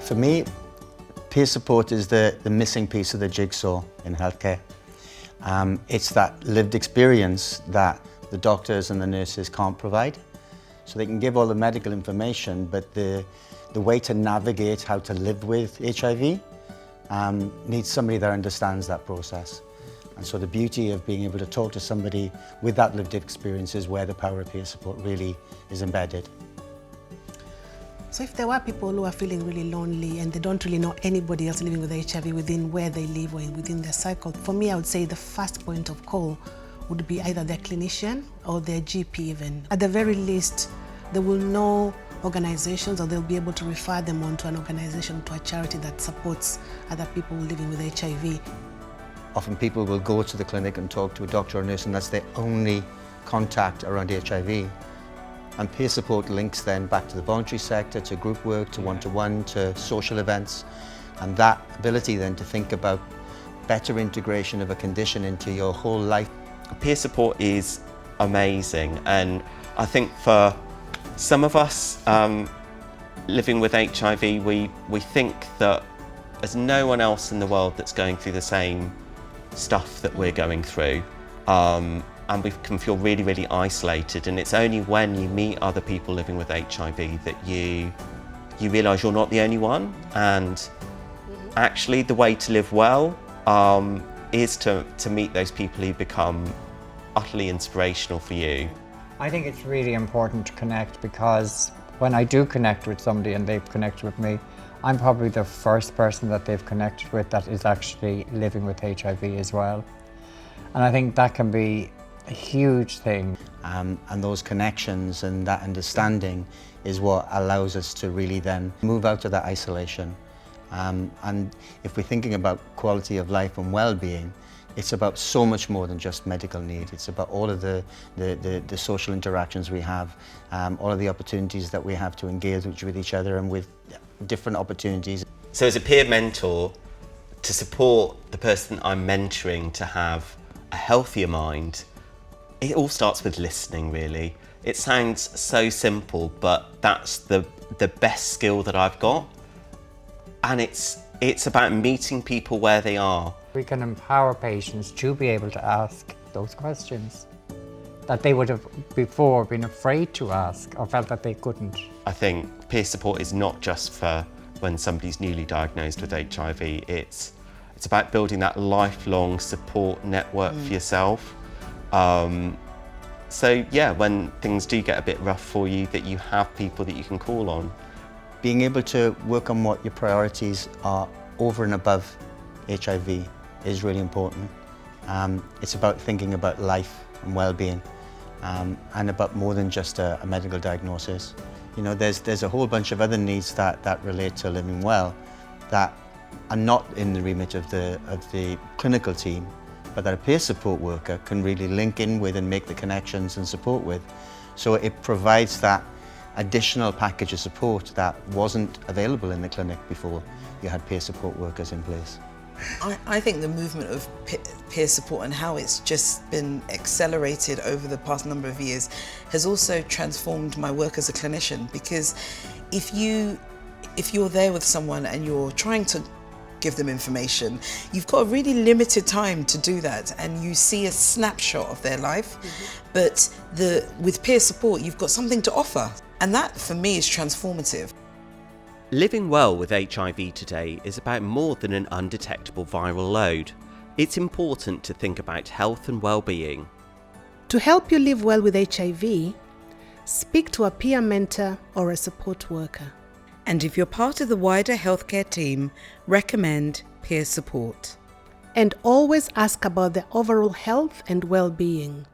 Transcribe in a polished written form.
For me, peer support is the missing piece of the jigsaw in healthcare. It's that lived experience that the doctors and the nurses can't provide. So they can give all the medical information, but the way to navigate how to live with HIV needs somebody that understands that process. And so the beauty of being able to talk to somebody with that lived experience is where the power of peer support really is embedded. So if there were people who are feeling really lonely and they don't really know anybody else living with HIV within where they live or within their cycle, for me I would say the first point of call would be either their clinician or their GP even. At the very least, they will know organizations, or they'll be able to refer them on to an organization, to a charity that supports other people living with HIV. Often people will go to the clinic and talk to a doctor or nurse, and that's their only contact around HIV. And peer support links then back to the voluntary sector, to group work, to one-to-one, to social events. And that ability then to think about better integration of a condition into your whole life. Peer support is amazing, and I think for some of us living with HIV, we think that there's no one else in the world that's going through the same stuff that we're going through. And we can feel really, really isolated, and it's only when you meet other people living with HIV that you realise you're not the only one, and actually the way to live well is to meet those people who become utterly inspirational for you. I think it's really important to connect, because when I do connect with somebody and they've connected with me, I'm probably the first person that they've connected with that is actually living with HIV as well. And I think that can be a huge thing. And those connections and that understanding is what allows us to really then move out of that isolation. And if we're thinking about quality of life and well-being, it's about so much more than just medical need. It's about all of the social interactions we have, all of the opportunities that we have to engage with each other and with different opportunities. So as a peer mentor, to support the person I'm mentoring to have a healthier mind, it all starts with listening, really. It sounds so simple, but that's the best skill that I've got. And it's about meeting people where they are. We can empower patients to be able to ask those questions that they would have before been afraid to ask or felt that they couldn't. I think peer support is not just for when somebody's newly diagnosed with HIV. It's about building that lifelong support network for yourself. So yeah, when things do get a bit rough for you, that you have people that you can call on. Being able to work on what your priorities are over and above HIV is really important. It's about thinking about life and well-being, and about more than just a medical diagnosis. You know, there's a whole bunch of other needs that relate to living well that are not in the remit of the clinical team, but that a peer support worker can really link in with and make the connections and support with. So it provides that additional package of support that wasn't available in the clinic before you had peer support workers in place. I think the movement of peer support and how it's just been accelerated over the past number of years has also transformed my work as a clinician, because if you're there with someone and you're trying to give them information, you've got a really limited time to do that, and you see a snapshot of their life. But with peer support, you've got something to offer, and that for me is transformative. Living well with HIV today is about more than an undetectable viral load. It's important to think about health and well-being. To help you live well with HIV, speak to a peer mentor or a support worker. And if you're part of the wider healthcare team, recommend peer support. And always ask about their overall health and well-being.